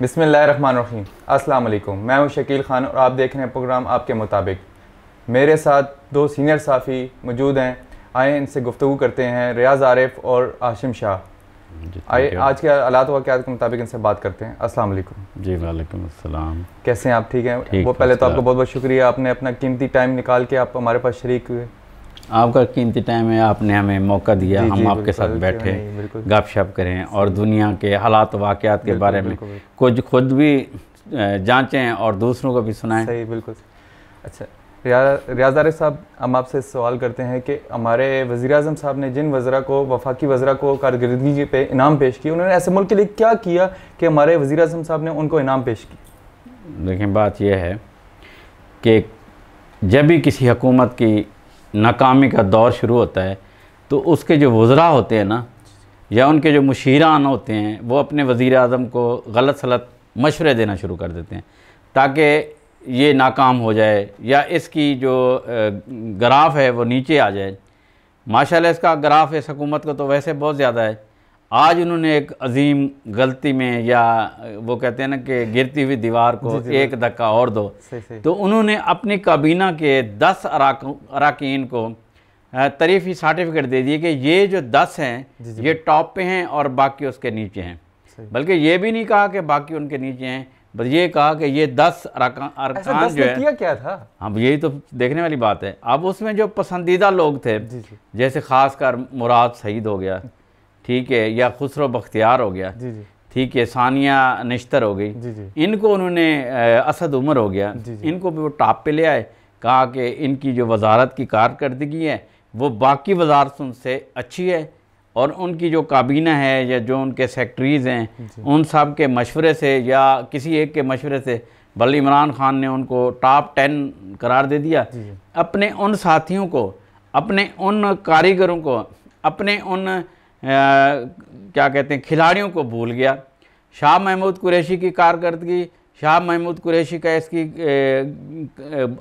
बिस्मिल्लाहिर्रहमानिर्रहीम। अस्सलाम वालेकुम। मैं हूं शकील खान और आप देख रहे हैं प्रोग्राम आपके मुताबिक। मेरे साथ दो सीनियर साफ़ी मौजूद हैं। आए इनसे गुफ्तगू करते हैं, रियाज़ आरिफ और आशिम शाह। आइए आज के हालात वाक़यात के मुताबिक इनसे बात करते हैं। अस्सलाम वालेकुम। जी वालेकुम अस्सलाम। कैसे हैं आप? ठीक हैं? वो पहले तो आपका बहुत बहुत शुक्रिया, आपने अपना कीमती टाइम निकाल के आप हमारे पास शरीक हुए। आपका कीमती टाइम है, आपने हमें मौका दिया, हम आपके साथ बैठे गपशप करें और दुनिया के हालात वाक़यात के बारे में कुछ खुद भी जांचें और दूसरों को भी सुनाएं। सही, बिल्कुल। अच्छा रियाज़ आरिफ साहब, हम आपसे सवाल करते हैं कि हमारे वज़ीर-ए-आज़म साहब ने जिन वज़रा को, वफाकी वज़रा को कारकर्दगी पे इनाम पेश किया, उन्होंने ऐसे मुल्क के लिए क्या किया कि हमारे वज़ीर-ए-आज़म साहब ने उनको इनाम पेश किया? लेकिन बात यह है कि जब भी किसी हुकूमत की नाकामी का दौर शुरू होता है तो उसके जो वज़रा होते हैं ना, या उनके जो मुशीरान होते हैं, वो अपने वज़ीर-ए-आज़म को गलत सलत मशवरे देना शुरू कर देते हैं ताकि ये नाकाम हो जाए या इसकी जो ग्राफ है वो नीचे आ जाए। माशाल्लाह इसका ग्राफ इस हुकूमत को तो वैसे बहुत ज़्यादा है। आज उन्होंने एक अजीम गलती में, या वो कहते हैं ना कि गिरती हुई दीवार को एक धक्का और दो, तो उन्होंने अपनी काबीना के 10 अराकीन को तारीफ़ी सर्टिफिकेट दे दिए कि ये जो 10 हैं ये टॉप पे हैं और बाकी उसके नीचे हैं। बल्कि ये भी नहीं कहा कि बाकी उनके नीचे हैं, बस ये कहा कि ये 10 अरकान जो है। किया क्या था? हाँ, यही तो देखने वाली बात है। अब उसमें जो पसंदीदा लोग थे, जैसे ख़ासकर मुराद सईद हो गया, ठीक है, या खुसरो बख्तियार हो गया, ठीक है, सानिया निश्तर हो गई, इनको उन्होंने असद उमर हो गया, इनको भी वो टॉप पे ले आए। कहा कि इनकी जो वजारत की कारकर्दगी है वो बाकी वजारतों से अच्छी है और उनकी जो काबीना है या जो उनके सेक्रेटरीज़ हैं उन सब के मशवरे से या किसी एक के मशवरे से बल्कि इमरान खान ने उनको टॉप 10 करार दे दिया। अपने उन साथियों को, अपने उन कारीगरों को, अपने उन क्या कहते हैं खिलाड़ियों को भूल गया। शाह महमूद कुरैशी की कारकर्दगी, शाह महमूद कुरैशी का इसकी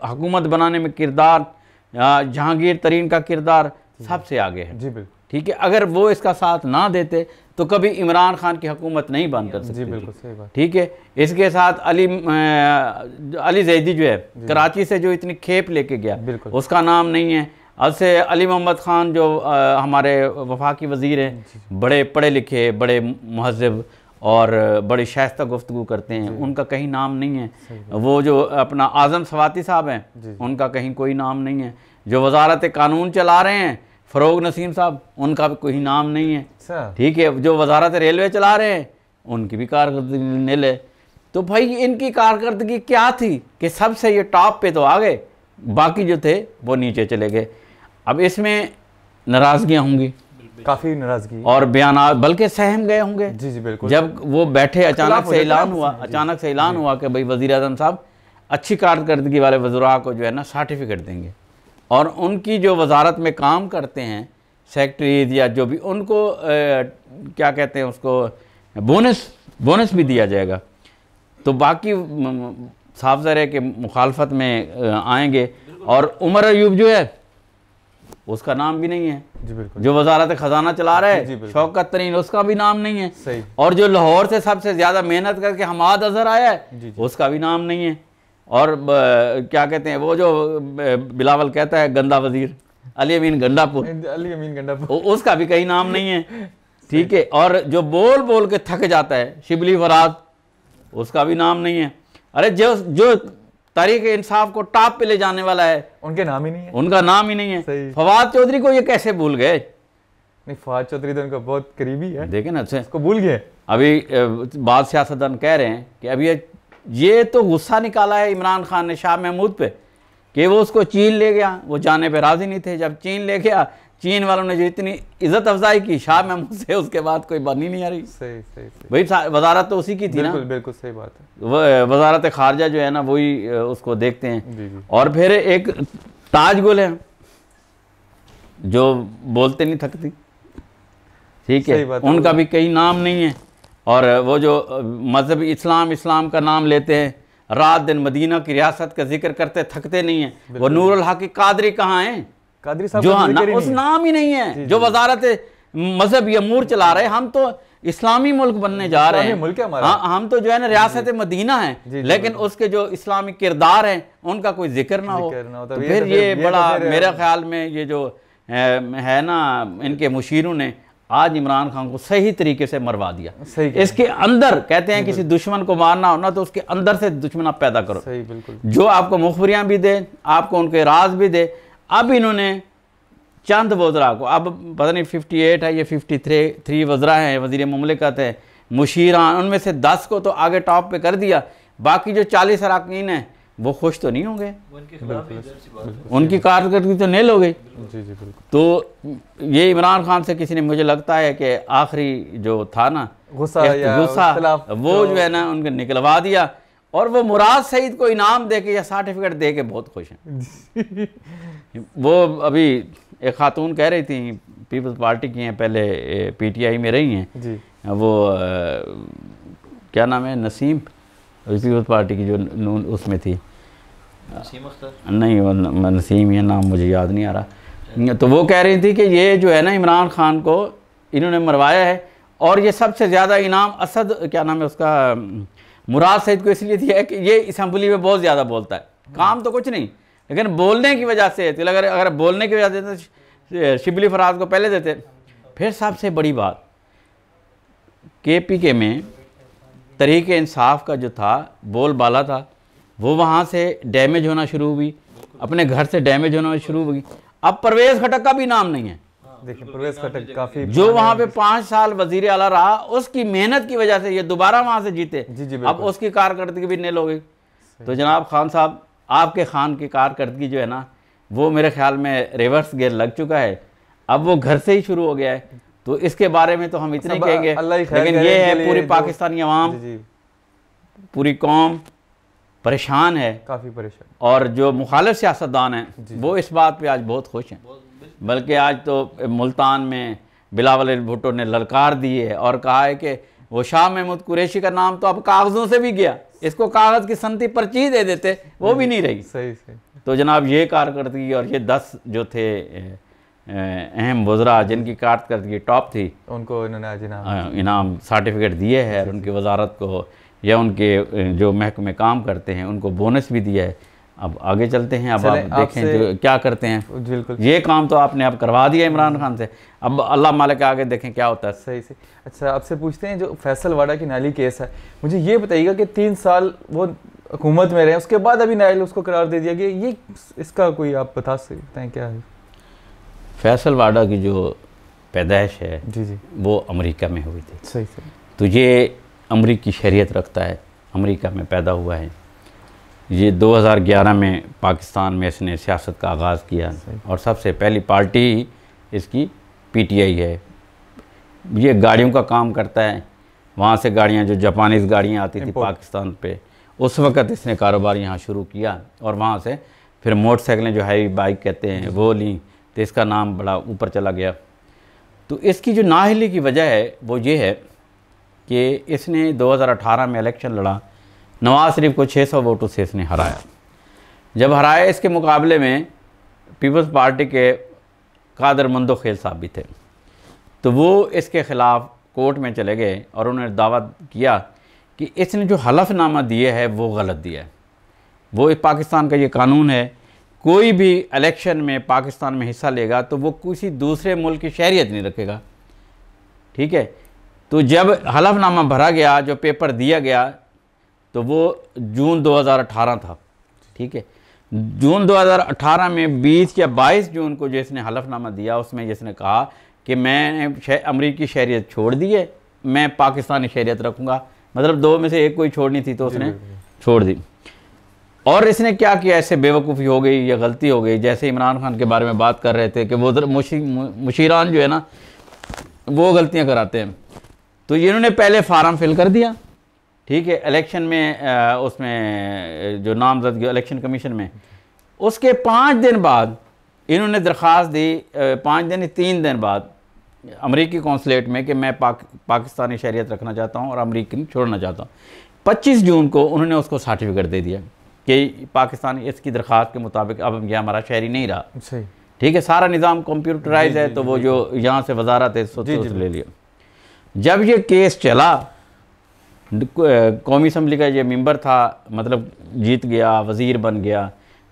हुकूमत बनाने में किरदार, जहांगीर तरीन का किरदार सबसे आगे है। जी बिल्कुल, ठीक है। अगर वो इसका साथ ना देते तो कभी इमरान खान की हुकूमत नहीं बन कर सकती। जी बिल्कुल सही बात। ठीक है। इसके साथ अली जैदी जो है कराची से जो इतनी खेप लेके गया, उसका नाम नहीं है। अब से अली मोहम्मद ख़ान जो हमारे वफाकी वज़ीर हैं, बड़े पढ़े लिखे, बड़े महज़्ज़ब और बड़ी शाइस्ता गुफ्तगू करते हैं, उनका कहीं नाम नहीं है। वो जो अपना आज़म सवाती साहब हैं, उनका कहीं कोई नाम नहीं है। जो वज़ारत कानून चला रहे हैं फ़रोग नसीम साहब, उनका भी कोई नाम नहीं है। ठीक है। जो वज़ारत रेलवे चला रहे हैं उनकी भी कारकर्दगी नील है। तो भाई इनकी कारकर्दगी क्या थी कि सबसे ये टॉप पे तो आ गए, बाकी जो थे वो नीचे चले गए। अब इसमें नाराज़गियाँ होंगी, काफ़ी नाराज़गी और बयान, बल्कि सहम गए होंगे। जी बिल्कुल। जब वो बैठे अचानक से ऐलान हुआ कि भाई वज़ीर-ए-आज़म साहब अच्छी कारकर्दगी वाले वज़रा को जो है ना सर्टिफिकेट देंगे और उनकी जो वजारत में काम करते हैं सेक्रेटरीज या जो भी, उनको क्या कहते हैं उसको बोनस भी दिया जाएगा। तो बाकी साफ ज़ाहिर है कि मुखालफत में आएंगे। और उमर अयूब जो है उसका नाम भी नहीं है। जी बिल्कुल। जो वजारत ख़जाना चला रहा है शौकत तरीन, उसका भी नाम नहीं है। सही। और जो लाहौर से सबसे ज़्यादा मेहनत करके हमाद अजहर आया है उसका भी नाम नहीं है। और क्या कहते हैं वो जो बिलावल कहता है गंदा वजीर, अली अमीन गंडापुर, उसका भी कहीं नाम नहीं है। ठीक है। और जो बोल बोल के थक जाता है शिबली फराद, उसका भी नाम नहीं है। अरे जो तारीख इंसाफ को टॉप पे ले जाने वाला है उनके नाम ही नहीं है, उनका नाम ही नहीं है। फवाद चौधरी को ये कैसे भूल गए? नहीं, फवाद चौधरी तो उनका बहुत करीबी है। देखे ना, उसको भूल गए। अभी बाद सियासतदान कह रहे हैं कि अभी ये तो गुस्सा निकाला है इमरान खान ने शाह महमूद पे कि वो उसको चीन ले गया, वो जाने पे राज़ी नहीं थे। जब चीन ले गया, चीन वालों ने जो इतनी इज़्ज़त अफजाई की शाह महमूद से, उसके बाद कोई बात नहीं आ रही। सही। भाई वजारत तो उसी की थी ना। बिल्कुल सही बात है। वजारत खारजा जो है ना वही उसको देखते हैं। और फिर एक ताज गुल है जो बोलते नहीं थकती, ठीक है, उनका भी कहीं नाम नहीं है। और वो जो मजहब इस्लाम का नाम लेते हैं, रात दिन मदीना की रियासत का जिक्र करते थकते नहीं है। वो नूरुल हक कादरी कहाँ हैं? कादरी साहब जो उस नाम ही नहीं है। जो वजारत मजहब अमूर चला रहे, हम तो इस्लामी मुल्क बनने जा रहे हैं। मुल्क है हमारा। हाँ, हम तो जो है ना रियासत मदीना है, लेकिन उसके जो इस्लामिक किरदार हैं उनका कोई जिक्र ना हो, तो फिर ये बड़ा मेरे ख्याल में ये जो है ना इनके मुशीरों ने आज इमरान खान को सही तरीके से मरवा दिया। इसके अंदर कहते हैं किसी दुश्मन को मारना हो ना तो उसके अंदर से दुश्मन आप पैदा करो, सही, बिल्कुल। जो आपको मुखबरियां भी दे, आपको उनके राज भी दे। अब इन्होंने चंद वज़रा को, अब पता नहीं 58 है या 53 वज़रा हैं, वज़ीर मुमलिकत है, मुशीरान, उनमें से 10 को तो आगे टॉप पे कर दिया, बाकी जो 40 अरकान हैं वो खुश तो नहीं होंगे, उनकी कारकर्दगी तो नेल हो गई। तो ये इमरान खान से किसी ने, मुझे लगता है कि आखिरी जो था ना गुस्सा वो जो है ना उनके निकलवा दिया, और वो मुराद सईद को इनाम दे के या सर्टिफिकेट दे के बहुत खुश हैं। वो अभी एक खातून कह रही थी, पीपल्स पार्टी की हैं, पहले PTI में रही हैं जी। वो क्या नाम है, नसीम, पीपल्स पार्टी की जो उसमें थी, नहीं वो नसीम, ये नाम मुझे याद नहीं आ रहा। तो वो कह रही थी कि ये जो है ना इमरान खान को इन्होंने मरवाया है, और ये सबसे ज़्यादा इनाम असद, क्या नाम है उसका, मुराद सईद को इसलिए दिया है कि ये असम्बली में बहुत ज़्यादा बोलता है, काम तो कुछ नहीं, लेकिन बोलने की वजह से, तो अगर बोलने की वजह से तो शिबली फराज को पहले देते। फिर सबसे बड़ी बात, KPK में तहरीक इंसाफ का जो था बोलबाला था, वो वहाँ से डैमेज होना शुरू हुई, अपने घर से डैमेज होना शुरू हुई। अब परवेज़ खटक का भी नाम नहीं है। देखिए परवेज़ खटक काफ़ी, जो वहाँ पे 5 साल वज़ीर आला रहा, उसकी मेहनत की वजह से ये दोबारा वहाँ से जीते। अब उसकी कारकर्दगी भी नेल हो गई। तो जनाब खान साहब, आपके खान की कारकर्दगी जो है ना वो मेरे ख्याल में रिवर्स गियर लग चुका है, अब वो घर से ही शुरू हो गया है। तो इसके बारे में तो हम इतने कहेंगे, लेकिन ये है पूरी पाकिस्तानी अवाम, पूरी कौम परेशान है, काफ़ी परेशान, और जो मुखालिफ सियासतदान हैं वो इस बात पे आज बहुत खुश हैं। बल्कि आज तो मुल्तान में बिलावल भुट्टो ने ललकार दी है और कहा है कि वो शाह महमूद कुरैशी का नाम तो अब कागज़ों से भी गया, इसको कागज़ की संती पर्ची दे देते, वो भी नहीं रही। सही सही। तो जनाब ये कारकर्दगी, और ये 10 जो थे अहम वज़रा जिनकी कारकर्दगी टॉप थी, उनको इन्होंने इनाम सर्टिफिकेट दिए हैं, और उनकी वजारत को या उनके जो महकमे काम करते हैं उनको बोनस भी दिया है। अब आगे चलते हैं, अब आप देखें जो क्या करते हैं। बिल्कुल, ये काम तो आपने अब करवा दिया इमरान खान से, अब अल्लाह मालिक के आगे देखें क्या होता है। सही से। अच्छा, आपसे पूछते हैं, जो फैसल वाडा की नाली केस है, मुझे ये बताइएगा कि 3 साल वो हुकूमत में रहे, उसके बाद अभी नाइल उसको करार दे दिया गया, ये इसका कोई आप बता सकते हैं क्या है? फैसल वाडा की जो पैदाइश है जी जी, वो अमेरिका में हुई थी। सही सही। तो ये अमरीकी शरीयत रखता है, अमेरिका में पैदा हुआ है। ये 2011 में पाकिस्तान में इसने सियासत का आगाज़ किया, और सबसे पहली पार्टी इसकी PTI है। ये गाड़ियों का काम करता है, वहाँ से गाड़ियाँ, जो जापानीज़ गाड़ियाँ आती थी पाकिस्तान पे, उस वक़्त इसने कारोबार यहाँ शुरू किया, और वहाँ से फिर मोटरसाइकिलें जो हैवी बाइक कहते हैं वो ली, तो इसका नाम बड़ा ऊपर चला गया। तो इसकी जो नाअहली की वजह है वो ये है कि इसने 2018 में इलेक्शन लड़ा, नवाज शरीफ को 600 वोटों से इसने हराया। जब हराया, इसके मुकाबले में पीपल्स पार्टी के कादर मंदोखेल साहब भी थे, तो वो इसके ख़िलाफ़ कोर्ट में चले गए और उन्होंने दावा किया कि इसने जो हलफनामा दिए है वो गलत दिया है। वो पाकिस्तान का ये कानून है, कोई भी इलेक्शन में पाकिस्तान में हिस्सा लेगा तो वो किसी दूसरे मुल्क की शहरियत नहीं रखेगा, ठीक है। तो जब हलफनामा भरा गया, जो पेपर दिया गया, तो वो जून 2018 था, ठीक है। जून 2018 में 20 या 22 जून को जिसने हलफनामा दिया, उसमें जिसने कहा कि मैंने अमरीकी शहरियत छोड़ दी है, मैं पाकिस्तानी शहरियत रखूँगा, मतलब 2 में से एक कोई छोड़नी थी तो उसने छोड़ दी। और इसने क्या किया, ऐसे बेवकूफ़ी हो गई या गलती हो गई, जैसे इमरान खान के बारे में बात कर रहे थे कि वो मुशीरान जो है ना वो गलतियाँ कराते हैं। तो इन्होंने पहले फार्म फिल कर दिया, ठीक है, इलेक्शन में उसमें जो नामजदगी इलेक्शन कमीशन में, उसके 5 दिन बाद इन्होंने दरख्वास्त दी, 5 दिन 3 दिन बाद अमरीकी कौंसलेट में कि मैं पाकिस्तानी शहरियत रखना चाहता हूँ और अमरीकी छोड़ना चाहता हूँ। 25 जून को उन्होंने उसको सर्टिफिकेट दे दिया कि पाकिस्तानी इसकी दरख्वास्त के मुताबिक अब यह हमारा शहरी नहीं रहा, सही, ठीक है, सारा निज़ाम कंप्यूटराइज है, तो वो जो यहाँ से वजारत है तो ले लिया। जब ये केस चला, कौमी असम्बली का ये मेंबर था, मतलब जीत गया, वज़ीर बन गया,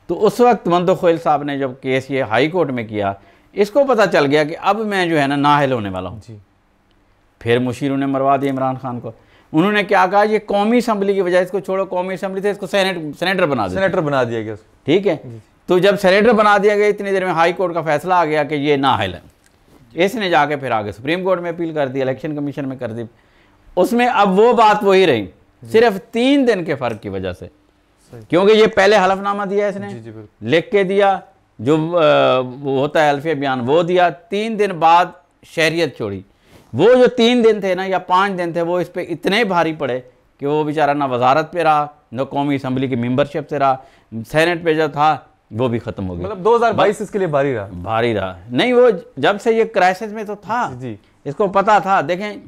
तो उस वक्त मंदो खोयल साहब ने जब केस ये हाई कोर्ट में किया, इसको पता चल गया कि अब मैं जो है ना नाअहल होने वाला हूँ। फिर मुशीरों ने मरवा दिया इमरान खान को। उन्होंने क्या कहा, ये कौमी असम्बली की वजह, इसको छोड़ो, कौमी असम्बली से इसको सेनेटर बना दिया गया। ठीक है, तो जब सेनेटर बना दिया गया, इतनी देर में हाई कोर्ट का फैसला आ गया कि ये नाअहल है। इसने जाके फिर आगे सुप्रीम कोर्ट में अपील कर दी, इलेक्शन कमीशन में कर दी। उसमें अब वो बात वही रही, सिर्फ 3 दिन के फ़र्क की वजह से, क्योंकि ये पहले हलफनामा दिया इसने, लिख के दिया, जो वो होता है अल्फिया बयान, वो दिया। 3 दिन बाद शहरियत छोड़ी। वो जो 3 दिन थे ना या 5 दिन थे, वो इस पर इतने भारी पड़े कि वो बेचारा ना वजारत पे रहा, ना कौमी असम्बली की मेंबरशिप से रहा, सेनेट पे जो था वो भी ख़त्म हो गया। मतलब 2022 इसके लिए भारी रहा नहीं, वो जब से ये क्राइसिस में तो था, इसको पता था। देखें,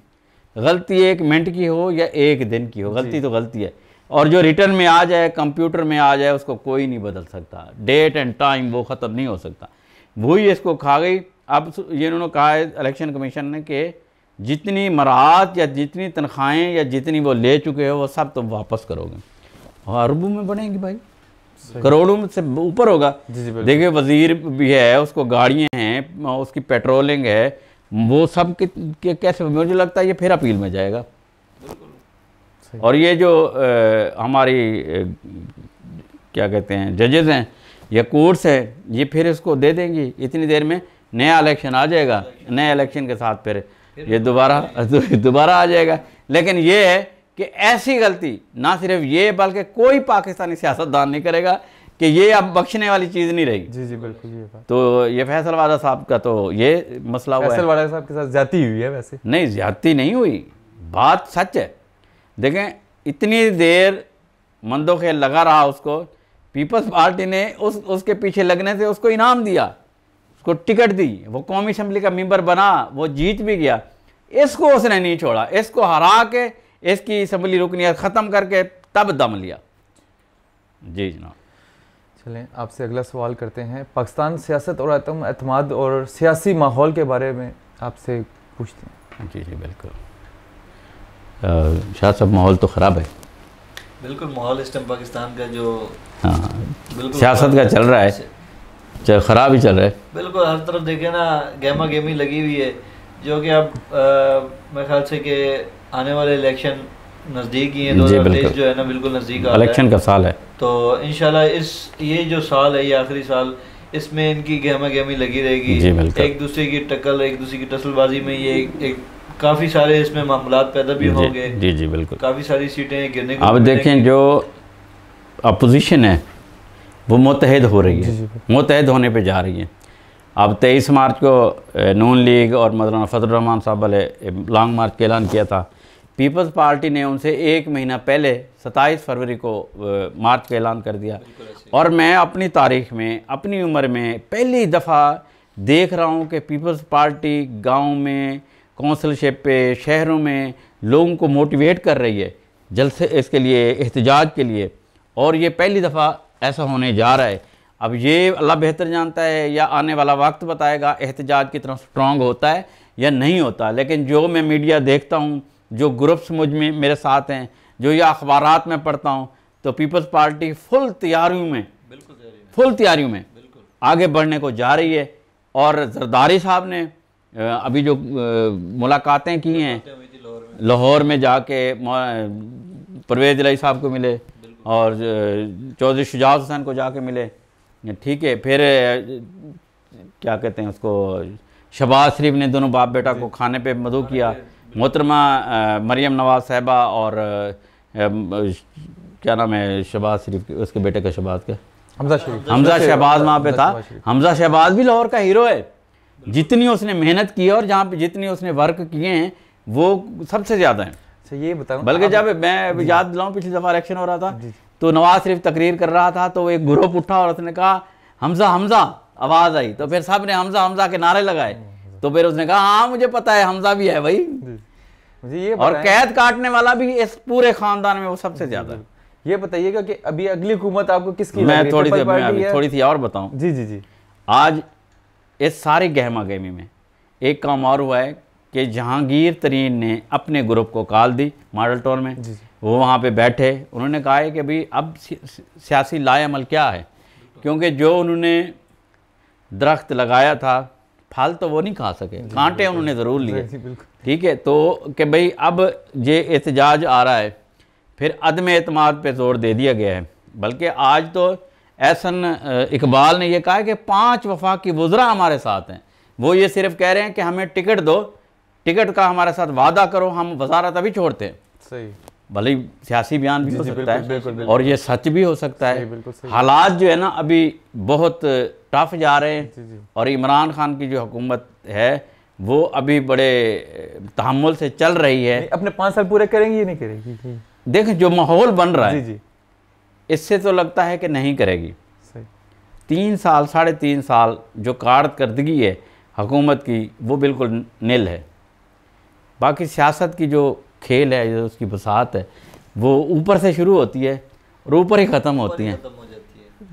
गलती 1 मिनट की हो या 1 दिन की हो, गलती तो गलती है, और जो रिटर्न में आ जाए, कंप्यूटर में आ जाए, उसको कोई नहीं बदल सकता। डेट एंड टाइम वो ख़त्म नहीं हो सकता, वही इसको खा गई। अब ये उन्होंने कहा है इलेक्शन कमीशन ने कि जितनी मराहत या जितनी तनख्वाहें या जितनी वो ले चुके हो वो सब तुम वापस करोगे, और अरबों में बढ़ेंगी भाई, करोड़ों से ऊपर होगा। देखिए, वजीर भी है, उसको गाड़ियाँ हैं, उसकी पेट्रोलिंग है, वो सब कैसे, मुझे लगता है ये फिर अपील में जाएगा। और ये जो हमारी क्या कहते हैं जजेस हैं या कोर्ट्स हैं, ये फिर इसको दे देंगी। इतनी देर में नया इलेक्शन आ जाएगा, नए इलेक्शन के साथ फिर ये दोबारा आ जाएगा। लेकिन ये है कि ऐसी गलती ना सिर्फ ये, बल्कि कोई पाकिस्तानी सियासतदान नहीं करेगा कि ये अब बख्शने वाली चीज़ नहीं रही। जी बिल्कुल, ये बात तो ये फैसल वाला साहब का तो ये मसला हुआ है। फैसल वाला साहब के साथ ज्यादती हुई है। वैसे नहीं, ज्यादती नहीं हुई, बात सच है। देखें, इतनी देर मंदो खेल लगा रहा उसको, पीपल्स पार्टी ने उसके पीछे लगने से उसको इनाम दिया, उसको टिकट दी, वो कौमी असम्बली का मेंबर बना, वो जीत भी गया। इसको उसने नहीं छोड़ा, इसको हरा के इसकी असम्बली रुकनियत ख़त्म करके तब दम लिया। जी जनाब, चलें आपसे अगला सवाल करते हैं। पाकिस्तान सियासत और एतमाद और सियासी माहौल के बारे में आपसे पूछते हैं। जी बिल्कुल। शाह साहब, माहौल तो ख़राब है। बिल्कुल, माहौल इस टाइम पाकिस्तान का जो बिल्कुल सियासत का चल रहा है, चाहे ख़राब ही चल रहा है। बिल्कुल, हर तरफ देखे ना गेमा गेमी लगी हुई है, जो कि अब मेरे ख्याल से कि आने वाले इलेक्शन नज़दीक ही है। 2023 जो है ना बिल्कुल नज़दीक आ इलेक्शन का साल है, तो इंशाल्लाह ये जो साल है, ये आखिरी साल, इसमें इनकी गेमा गेमी लगी रहेगी। एक दूसरे की टक्कर, एक दूसरे की टसलबाजी में ये एक काफ़ी सारे इसमें मामलात पैदा भी होंगे। जी बिल्कुल, काफ़ी सारी सीटें गिरने को। अब देखें, जो अपोजिशन है वो मुत्तहिद हो रही है, मुत्तहिद होने पे जा रही है। अब 23 मार्च को नून लीग और मौलाना फजलुर रहमान साहब वाले लॉन्ग मार्च का ऐलान किया था। पीपल्स पार्टी ने उनसे 1 महीना पहले 27 फरवरी को मार्च का ऐलान कर दिया। और मैं अपनी तारीख़ में, अपनी उम्र में पहली दफ़ा देख रहा हूँ कि पीपल्स पार्टी गाँव में, कौंसलशिप पे, शहरों में लोगों को मोटिवेट कर रही है जलसे इसके लिए, एहतजाज के लिए। और ये पहली दफ़ा ऐसा होने जा रहा है। अब ये अल्लाह बेहतर जानता है या आने वाला वक्त बताएगा एहतजाज की तरफ स्ट्रॉन्ग होता है या नहीं होता। लेकिन जो मैं मीडिया देखता हूँ, जो ग्रुप्स मुझ में मेरे साथ हैं, जो या अखबारात में पढ़ता हूँ, तो पीपल्स पार्टी फुल तैयारियों में आगे बढ़ने को जा रही है। और जरदारी साहब ने अभी जो मुलाकातें की हैं, लाहौर में जाके परवेज़ इलाही साहब को मिले और चौधरी शुजात हुसैन को जाके मिले, ठीक है। फिर क्या कहते हैं उसको, शहबाज शरीफ ने दोनों बाप बेटा को खाने पे मदऊ किया। मोहतरमा मरियम नवाज़ साहिबा और क्या नाम है शहबाज शरीफ, उसके बेटे का शहबाज का, हमजा शहबाज वहाँ पे था। हमजा शहबाज भी लाहौर का हीरो है। जितनी उसने मेहनत की है और जहाँ पे जितनी उसने वर्क किए हैं वो सबसे ज़्यादा है। ये बताऊँ, बल्कि जब मैं याद दिलाऊँ, पिछली दफ़ा इलेक्शन हो रहा था तो नवाज शरीफ तकरीर कर रहा था, तो एक ग्रुप उठा और उसने कहा हमजा हमजा, आवाज़ आई, तो फिर सब ने हमजा हमजा के नारे लगाए। तो फिर उसने कहा हाँ मुझे पता है, हमजा भी है भाई। मुझे ये और कैद काटने वाला भी इस पूरे खानदान में वो सबसे ज़्यादा। ये बताइएगा कि अभी अगली हुकूमत आपको किसकी? मैं थोड़ी सी और बताऊँ। जी। आज इस सारी गहमा गहमी में एक काम और हुआ है कि जहांगीर तरीन ने अपने ग्रुप को कॉल दी मॉडल टाउन में, वो वहाँ पे बैठे, उन्होंने कहा है कि भाई अब सियासी लाएअमल क्या है, क्योंकि जो उन्होंने दरख्त लगाया था फल तो वो नहीं खा सके, कांटे उन्होंने ज़रूर लिए, ठीक है। तो कि भाई अब ये एहतजाज आ रहा है, फिर अदम एतमाद पे जोर दे दिया गया है। बल्कि आज तो एहसन इकबाल ने यह कहा है कि 5 वफाकी वज़रा हमारे साथ हैं, वो ये सिर्फ कह रहे हैं कि हमें टिकट दो, टिकट का हमारे साथ वादा करो, हम वजारत अभी छोड़ते हैं। सही, भले ही सियासी बयान भी हो सकता है और ये सच भी हो सकता है। हालात जो है ना अभी बहुत टफ जा रहे हैं और इमरान खान की जो हुकूमत है वो अभी बड़े तहम्मुल से चल रही है। अपने 5 साल पूरे करेंगी या नहीं करेगी? देखें जो माहौल बन रहा है इससे तो लगता है कि नहीं करेगी। 3 साल 3.5 साल जो कारकर्दगी है हुकूमत की वो बिल्कुल नील है। बाकी सियासत की जो खेल है, जो उसकी बसात है, वो ऊपर से शुरू होती है और ऊपर ही ख़त्म होती हैं।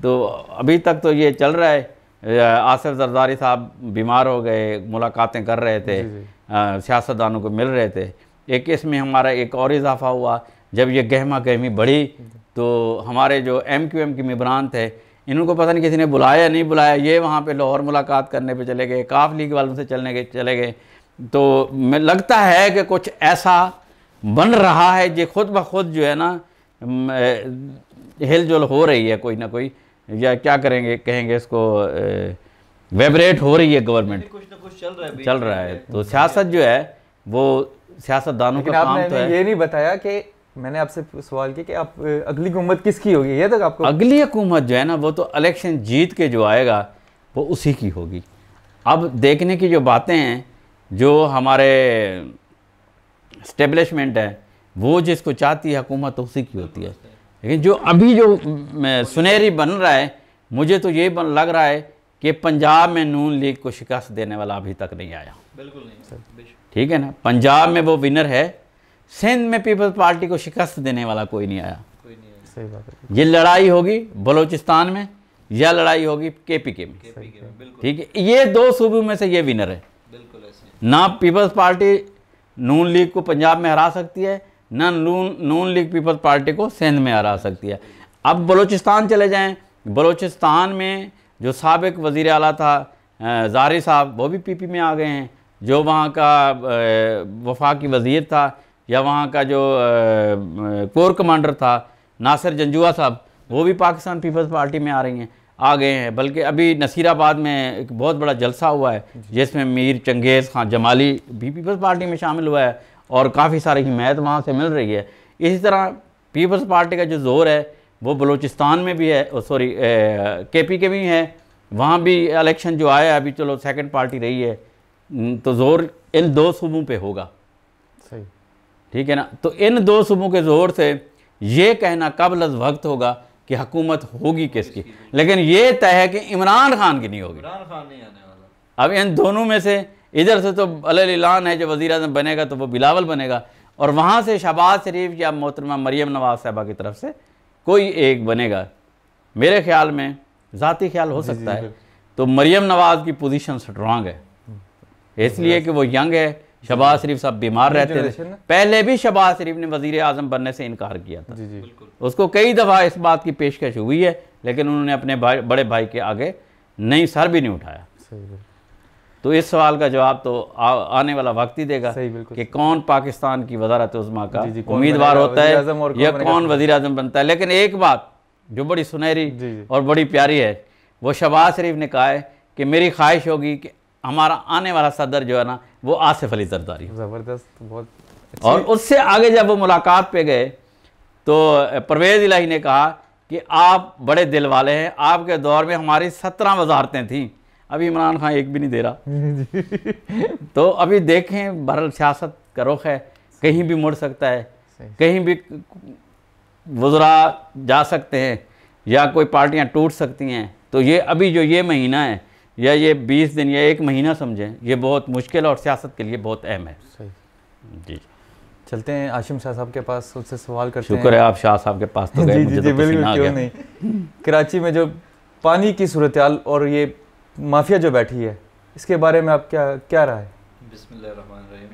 तो अभी तक तो ये चल रहा है। आसिफ जरदारी साहब बीमार हो गए, मुलाकातें कर रहे थे, सियासतदानों को मिल रहे थे। एक इसमें हमारा एक और इजाफा हुआ, जब ये गहमा गहमी बढ़ी तो हमारे जो MQM के मेंबरान थे, इनको पता नहीं किसी ने बुलाया नहीं बुलाया, ये वहाँ पे लाहौर मुलाकात करने पे चले गए, काफ लीग वालों से चले गए। तो मैं लगता है कि कुछ ऐसा बन रहा है जो खुद ब खुद जो है ना हिलजुल हो रही है, कोई ना कोई, या क्या कहेंगे इसको, वाइब्रेट हो रही है गवर्नमेंट, कुछ ना कुछ चल रहा है। तो सियासत जो है वो सियासतदानों का काम तो है। ये नहीं बताया कि मैंने आपसे सवाल किया कि आप अगली हुकूमत किसकी होगी, ये तक आपको? अगली हुकूमत जो है ना वो तो इलेक्शन जीत के जो आएगा वो उसी की होगी। अब देखने की जो बातें हैं, जो हमारे इस्टेब्लिशमेंट है वो जिसको चाहती है हुकूमत उसी की होती है। लेकिन जो अभी जो सुनहरी बन रहा है, मुझे तो ये लग रहा है कि पंजाब में नून लीग को शिकस्त देने वाला अभी तक नहीं आया। बिल्कुल नहीं, ठीक है ना। पंजाब में वो विनर है, सिंध में पीपल्स पार्टी को शिकस्त देने वाला कोई नहीं आया। सही बात है। ये लड़ाई होगी बलोचिस्तान में या लड़ाई होगी KPK में, ठीक है। ये 2 सूबों में से ये विनर है। ना पीपल्स पार्टी नून लीग को पंजाब में हरा सकती है, ना नून लीग पीपल्स पार्टी को सिंध में हरा सकती है। अब बलोचिस्तान चले जाएं, बलोचिस्तान में जो साबिक वज़ीर आला था ज़ारी साहब, वो भी PP में आ गए हैं। जो वहाँ का वफाकी वज़ीर था या वहाँ का जो कोर कमांडर था नासिर जंजुआ साहब, वो भी पाकिस्तान पीपल्स पार्टी में आ गए हैं। बल्कि अभी नसीराबाद में एक बहुत बड़ा जलसा हुआ है जिसमें मीर चंगेज़ खान जमाली भी पीपल्स पार्टी में शामिल हुआ है और काफ़ी सारी हिमायत वहाँ से मिल रही है। इसी तरह पीपल्स पार्टी का जो ज़ोर है वो बलूचिस्तान में भी है, सॉरी KPK में है। वहाँ भी इलेक्शन जो आया अभी, चलो सेकंड पार्टी रही है, तो ज़ोर इन 2 सूबों पे होगा। सही, ठीक है ना। तो इन 2 सूबों के ज़ोर से ये कहना कबल अज़ वक्त होगा कि हुकूमत होगी किसकी, लेकिन ये तय है कि इमरान खान की नहीं होगी। इमरान खान नहीं आने वाला। अब इन दोनों में से इधर से तो अलल ऐलान है जो वज़ीर आज़म बनेगा तो वो बिलावल बनेगा, और वहाँ से शहबाज शरीफ या मोहतरमा मरियम नवाज साहबा की तरफ से कोई एक बनेगा। मेरे ख्याल में, ज़ाती ख्याल हो सकता है, तो मरियम नवाज की पोजीशन स्ट्रांग है, इसलिए कि वो यंग है। शहबाज शरीफ साहब बीमार रहते थे, पहले भी शहबाज शरीफ ने वज़ीर आज़म बनने से इनकार किया था। उसको कई दफ़ा इस बात की पेशकश हुई है, लेकिन उन्होंने अपने बड़े भाई के आगे नहीं, सर भी नहीं उठाया। तो इस सवाल का जवाब तो आने वाला वक्त ही देगा कि कौन पाकिस्तान की वज़ारत उज़्मा का उम्मीदवार होता है या कौन वज़ीर आज़म बनता है। लेकिन एक बात जो बड़ी सुनहरी और बड़ी प्यारी है, वो शहबाज शरीफ ने कहा है कि मेरी ख्वाहिश होगी कि हमारा आने वाला सदर जो है ना वो आसिफ अली जरदारी। ज़बरदस्त, बहुत। और उससे आगे जब वो मुलाकात पे गए तो परवेज़ इलाही ने कहा कि आप बड़े दिल वाले हैं, आपके दौर में हमारी 17 वजारतें थीं, अभी इमरान खान एक भी नहीं दे रहा। तो अभी देखें, बहरहाल सियासत का रुख है, कहीं भी मुड़ सकता है, कहीं भी वज़रा जा सकते हैं या कोई पार्टियां टूट सकती हैं। तो ये अभी जो ये महीना है या ये 20 दिन या 1 महीना समझें, ये बहुत मुश्किल और सियासत के लिए बहुत अहम है। सही जी, चलते हैं आशिम शाह साहब के पास, उससे सवाल करते हैं। शुक्र है आप शाह साहब के पास तो गए, मुझे तो बिल्कुल, क्यों नहीं। कराची में जो पानी की सूरत हाल और ये माफिया जो बैठी है, इसके बारे में आप क्या राय? बिस्मिल्लाहिर्रहमानिर्रहीम।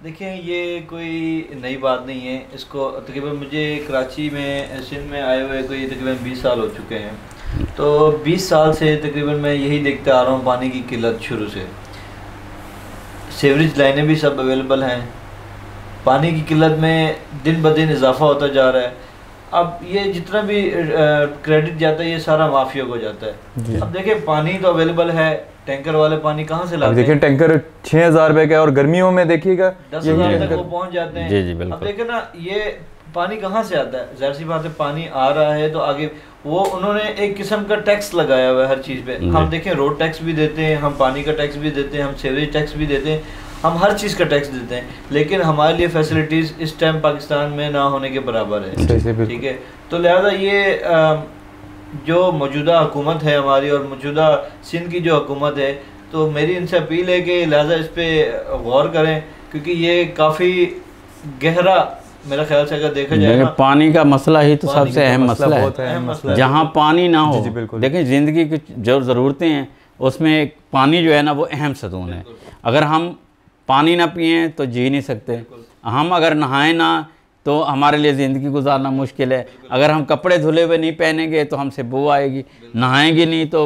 देखिए ये कोई नई बात नहीं है, इसको तकरीबन मुझे कराची में सिंध में आए हुए कोई तकरीबन 20 साल हो चुके हैं। तो 20 साल से तकरीबन मैं यही देखते आ रहा हूँ, पानी की किल्लत शुरू से। सीवरेज लाइनें भी सब अवेलेबल हैं, पानी की किल्लत में दिन ब दिन इजाफा होता जा रहा है। अब ये जितना भी क्रेडिट जाता है ये सारा माफिया को जाता है। अब देखिए पानी तो अवेलेबल है, टैंकर वाले पानी कहाँ से लाते हैं? देखिए टैंकर 6,000 रुपए का, और गर्मियों में देखिएगा 10,000 तक वो पहुँच जाते हैं। अब देखिए ना ये पानी कहाँ से आता है? जाहिर सी बात है पानी आ रहा है तो आगे वो उन्होंने एक किस्म का टैक्स लगाया हुआ है हर चीज़ पे। हम देखें रोड टैक्स भी देते हैं, हम पानी का टैक्स भी देते हैं, हम सीवरेज टैक्स भी देते हैं, हम हर चीज़ का टैक्स देते हैं, लेकिन हमारे लिए फैसिलिटीज़ इस टाइम पाकिस्तान में ना होने के बराबर है। ठीक है, तो लिहाजा ये जो मौजूदा हुकूमत है हमारी और मौजूदा सिंध की जो हुकूमत है, तो मेरी इनसे अपील है कि लिहाजा इस पर गौर करें, क्योंकि ये काफ़ी गहरा मेरा ख्याल से अगर देखा जाए पानी का मसला ही तो सबसे अहम मसला है। जहाँ पानी ना हो, देखें ज़िंदगी की जो ज़रूरतें हैं उसमें पानी जो है ना वो अहम सतून है। अगर हम पानी ना पिए तो जी नहीं सकते, हम अगर नहाएं ना तो हमारे लिए ज़िंदगी गुजारना मुश्किल है। अगर हम कपड़े धुले हुए नहीं पहनेंगे तो हमसे बू आएगी, नहाएंगे नहीं तो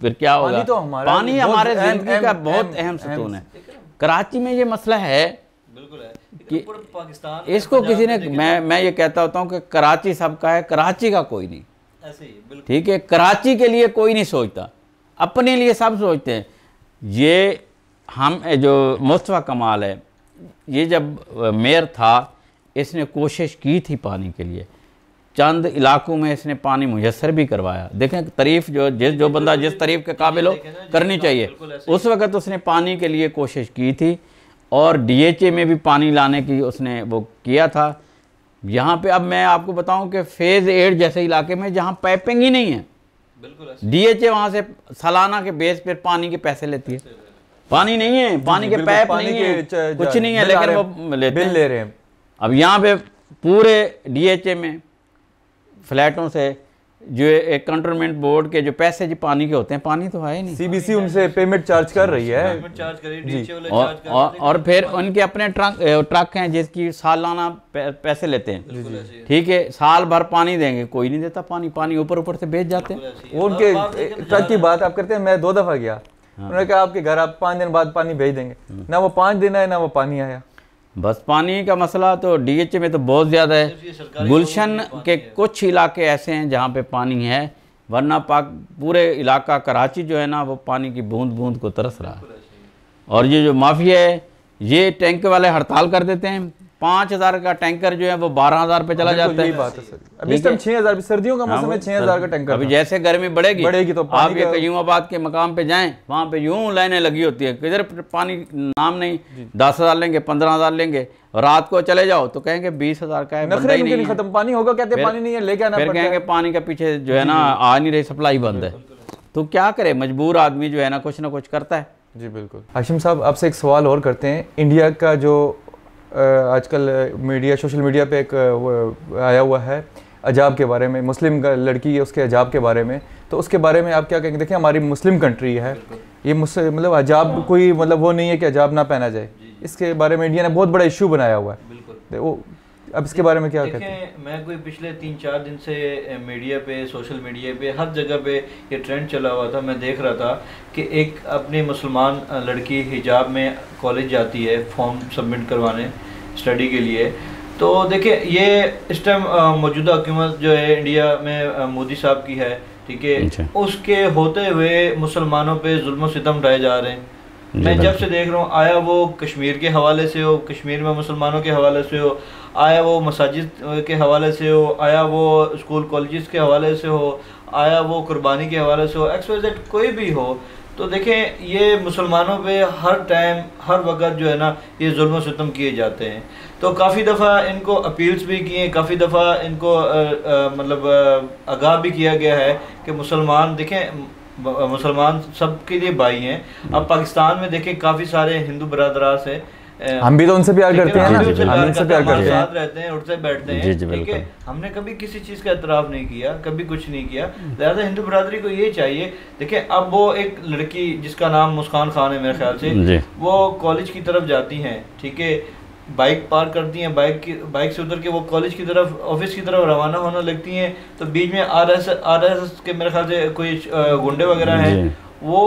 फिर क्या होगा? पानी हमारे ज़िंदगी का बहुत अहम सतून है। कराची में ये मसला है कि पाकिस्तान इसको किसी ने, मैं ये कहता होता हूँ कि कराची सबका है, कराची का कोई नहीं। ठीक है, कराची के लिए कोई नहीं सोचता, अपने लिए सब सोचते हैं। ये हम जो मुस्तफ़ा कमाल है, ये जब मेयर था इसने कोशिश की थी पानी के लिए, चंद इलाकों में इसने पानी मुयस्सर भी करवाया। देखें तारीफ़ जो बंदा जिस तारीफ़ के काबिल हो करनी चाहिए, उस वक़्त उसने पानी के लिए कोशिश की थी और DHA में भी पानी लाने की उसने वो किया था। यहाँ पे अब मैं आपको बताऊं कि फेज़ 8 जैसे इलाके में जहाँ पाइपिंग ही नहीं है, DHA वहाँ से सालाना के बेस पर पानी के पैसे लेती है। पानी नहीं है, पानी के पाइप नहीं है, कुछ नहीं है, लेकिन वो ले रहे हैं। अब यहाँ पे पूरे DHA में फ्लैटों से जो एक कंट्रोलमेंट बोर्ड के जो पैसे जो पानी के होते हैं, पानी तो है ही नहीं। CBC उनसे पेमेंट चार्ज कर रही है और फिर उनके अपने ट्रक हैं जिसकी सालाना पैसे लेते हैं। ठीक है, साल भर पानी देंगे, कोई नहीं देता पानी, पानी ऊपर ऊपर से भेज जाते हैं। वो उनके ट्रक की बात आप करते हैं, मैं 2 दफ़ा गया, उन्होंने कहा आपके घर आप 5 दिन बाद पानी भेज देंगे, ना वो 5 दिन आए ना वो पानी आया। बस पानी का मसला तो DHA में तो बहुत ज़्यादा है। गुलशन के कुछ इलाके ऐसे हैं जहाँ पे पानी है, वरना पूरे इलाका कराची जो है ना वो पानी की बूंद बूंद को तरस रहा है। और ये जो माफिया है ये टैंक वाले हड़ताल कर देते हैं, 5,000 का टैंकर जो है वो 12,000 पे चला जाता है। अभी इस टाइम 6,000, सर्दियों का मौसम है, 6,000 का टैंकर। अभी जैसे गर्मी बढ़ेगी तो आप ये यूमाबाद के मकाम पे जाएं, वहाँ पे यूं लाइनें लगी होती है, किधर पानी नाम नहीं। 10,000 लेंगे, 15,000 लेंगे, रात को चले जाओ तो कहेंगे 20,000 का है, बंदा ही नहीं खत्म पानी होगा, कहते पानी नहीं है, लेके आना फिर कहेंगे पानी का पीछे जो है ना आ नहीं रही, सप्लाई बंद है। तो क्या करे, मजबूर आदमी जो है ना कुछ करता है। जी बिल्कुल। हाशिम साहब आपसे एक सवाल और करते हैं, इंडिया का जो आजकल मीडिया, सोशल मीडिया पे एक आया हुआ है अजाब के बारे में, मुस्लिम का लड़की है उसके अजाब के बारे में, तो उसके बारे में आप क्या कहेंगे? देखिए हमारी मुस्लिम कंट्री है, ये मतलब अजाब कोई मतलब वो नहीं है कि अजाब ना पहना जाए, इसके बारे में इंडिया ने बहुत बड़ा इशू बनाया हुआ है। वो अब इसके बारे में क्या कहते हैं? मैं कोई पिछले 3-4 दिन से मीडिया पे, सोशल मीडिया पे, हर जगह पे ये ट्रेंड चला हुआ था। मैं देख रहा था कि एक अपनी मुसलमान लड़की हिजाब में कॉलेज जाती है फॉर्म सबमिट करवाने स्टडी के लिए। तो देखिए ये इस टाइम मौजूदा हुकूमत जो है इंडिया में मोदी साहब की है, ठीक है, उसके होते हुए मुसलमानों पे जुल्म सितम ढाए जा रहे हैं। मैं जब से देख रहा हूँ, आया वो कश्मीर के हवाले से हो, कश्मीर में मुसलमानों के हवाले से हो, आया वो मसाजिद के हवाले से हो, आया वो स्कूल कॉलेजेस के हवाले से हो, आया वो कुर्बानी के हवाले से हो, XYZ कोई भी हो, तो देखें ये मुसलमानों पे हर टाइम हर वक्त जो है ना ये जुल्म सितम किए जाते हैं। तो काफ़ी दफ़ा इनको अपील्स भी किए, काफ़ी दफ़ा इनको मतलब आगाह भी किया गया है कि मुसलमान देखें, मुसलमान सबके लिए भाई हैं। अब पाकिस्तान में देखें काफ़ी सारे हिंदू बरदरास हैं हम भी तो उनसे प्यार करते हैं, हम उनसे प्यार करते हैं, साथ रहते हैं, उठते बैठते हैं, ठीक है। हमने कभी किसी चीज़ का एतराफ़ नहीं किया, कभी कुछ नहीं किया। लिहाजा हिंदू बरादरी को ये चाहिए, देखिए अब वो एक लड़की जिसका नाम मुस्कान खान है मेरे ख्याल से, वो कॉलेज की तरफ जाती हैं, ठीक है, बाइक पार्क करती हैं, बाइक से उतर के वो कॉलेज की तरफ, ऑफिस की तरफ रवाना होने लगती हैं, तो बीच में आरएसएस के मेरे ख्याल से कोई गुंडे वगैरह हैं, वो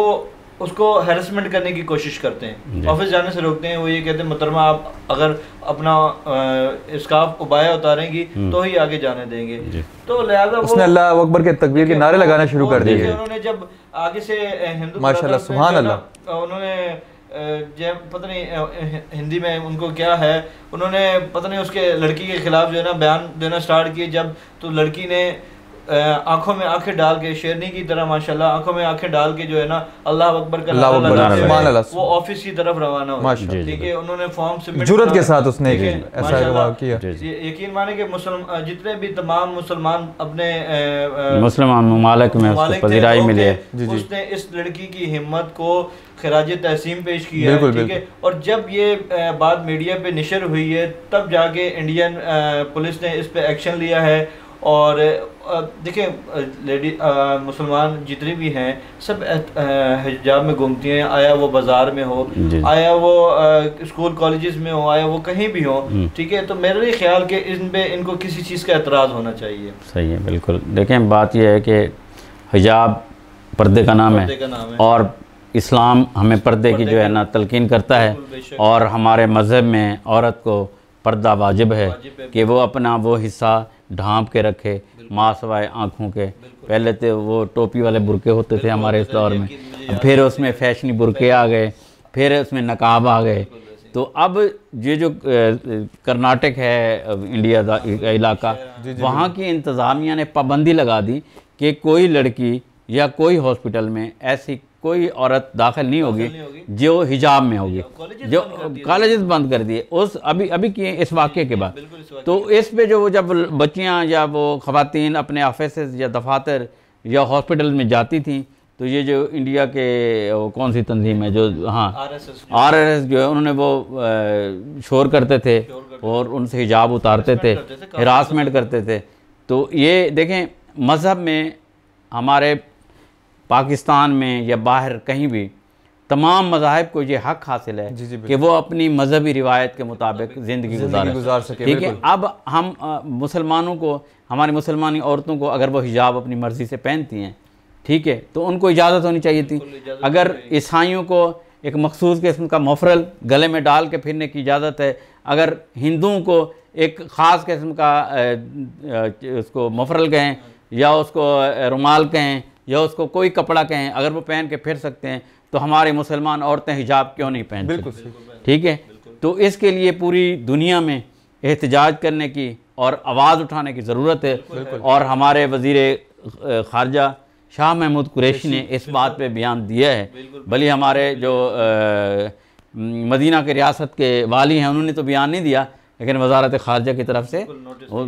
उसको हैरेसमेंट करने की कोशिश करते हैं, ऑफिस जाने से रोकते हैं। वो ये कहते हैं मुहतरमा आप अगर अपना स्कार्फ उबाया उतारेंगी तो ही आगे जाने देंगे। तो लिहाजा उसने अल्लाह अकबर के तकबीर के नारे लगाना शुरू कर दिए। उन्होंने जब आगे से हिंदू माशाल्लाह सुभान अल्लाह, उन्होंने पता नहीं हिंदी में उनको क्या है, उन्होंने पता नहीं उसके लड़की के खिलाफ जो है ना बयान देना स्टार्ट किए, जब तो लड़की ने आंखों में आंखें डाल के शेरनी की तरह माशाल्लाह आंखों में आंखें डाल के जो है ना अल्लाह अकबर का नारा लगाते वो ऑफिस की तरफ रवाना हो, ठीक है। उन्होंने फॉर्म सबमिट जुर्रत के साथ उसने ऐसा किया। यकीन माने कि मुसलमान जितने भी तमाम मुसलमान अपने मुसलमान ममालिक में उसको पजीराई मिली है, उसने इस लड़की की हिम्मत को खिराज तहसीम पेश किया है, ठीक है। और जब ये बात मीडिया पे नशर हुई है तब जाके इंडियन पुलिस ने इस पे एक्शन लिया है। और देखिए लेडी मुसलमान जितनी भी हैं सब हिजाब में घूमती हैं, आया वो बाज़ार में हो, आया वो स्कूल कॉलेजेस में हो, आया वो कहीं भी हो, ठीक है। तो मेरा ये ख्याल कि इन पे इनको किसी चीज़ का एतराज़ होना चाहिए। सही है, बिल्कुल। देखें बात यह है कि हिजाब पर्दे का नाम है और इस्लाम हमें पर्दे की जो है ना तलकीन करता है, और हमारे मज़हब में औरत को पर्दा वाजिब है कि वो अपना वो हिस्सा ढांप के रखे, माँ सवाए आँखों के। पहले तो वो टोपी वाले बुरके होते थे हमारे इस दौर में, फिर उसमें फैशनी बुरके आ गए, फिर उसमें नकाब आ गए। तो अब ये जो कर्नाटक है इंडिया का इलाका, वहाँ की इंतज़ामिया ने पाबंदी लगा दी कि कोई लड़की या कोई हॉस्पिटल में ऐसी कोई औरत दाखिल नहीं होगी जो हिजाब में होगी, जो कॉलेजेस बंद कर दिए उस अभी किए इस वाक़े के बाद। तो इस पे जो जब बच्चियां या वो ख़वातीन अपने ऑफिस या दफातर या हॉस्पिटल में जाती थी, तो ये जो इंडिया के वो कौन सी तंजीम है जो आरएसएस जो है, उन्होंने वो शोर करते थे और उनसे हिजाब उतारते थे, हिरासमेंट करते थे। तो ये देखें मज़हब में हमारे पाकिस्तान में या बाहर कहीं भी तमाम मज़ाहिब को ये हक़ हासिल है कि वो अपनी मजहबी रिवायत के मुताबिक ज़िंदगी गुजार सके, ठीक है। अब हम मुसलमानों को, हमारी मुसलमानी औरतों को अगर वो हिजाब अपनी मर्ज़ी से पहनती हैं, ठीक है, तो उनको इजाज़त होनी चाहिए थी। अगर ईसाइयों को एक मखसूस किस्म का मुफरल गले में डाल के फिरने की इजाज़त है, अगर हिंदुओं को एक ख़ास किस्म का उसको मुफरल कहें या उसको रुमाल कहें या उसको कोई कपड़ा कहें, अगर वो पहन के फिर सकते हैं, तो हमारी मुसलमान औरतें हिजाब क्यों नहीं पहनती? बिल्कुल, ठीक है। तो इसके लिए पूरी दुनिया में एहतजाज करने की और आवाज़ उठाने की ज़रूरत है। और हमारे वज़ीर ख़ारजा शाह महमूद कुरैशी ने इस बात पे बयान दिया है, भले हमारे जो मदीना के रियासत के वाली हैं उन्होंने तो बयान नहीं दिया, लेकिन वज़ारत ख़ारजा की तरफ से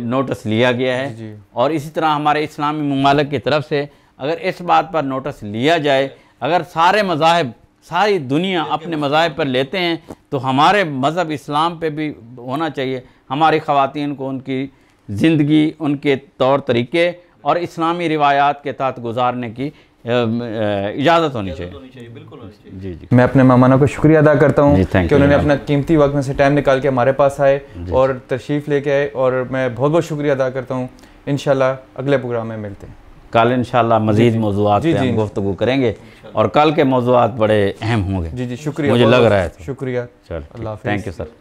नोटिस लिया गया है। और इसी तरह हमारे इस्लामी ममालिक की तरफ से अगर इस बात पर नोटिस लिया जाए, अगर सारे मज़ाहिब सारी दुनिया अपने मज़ाहिब पर लेते हैं, तो हमारे मज़हब इस्लाम पे भी होना चाहिए। हमारी ख़वातीन को उनकी ज़िंदगी, उनके तौर तरीके और इस्लामी रिवायात के तहत गुजारने की इजाज़त होनी चाहिए। बिल्कुल जी जी। मैं अपने मेहमानों को शुक्रिया अदा करता हूँ कि उन्होंने अपना कीमती वक्त में से टाइम निकाल के हमारे पास आए और तशरीफ़ लेके आए, और मैं बहुत बहुत शुक्रिया अदा करता हूँ। इंशाल्लाह अगले प्रोग्राम में मिलते हैं। कल इंशाल्लाह मज़ीद मौज़ूआत पे हम गुफ्तगू करेंगे और कल के मौज़ूआत बड़े अहम होंगे। जी जी, शुक्रिया, मुझे लग रहा है। शुक्रिया, चलो, थैंक यू सर।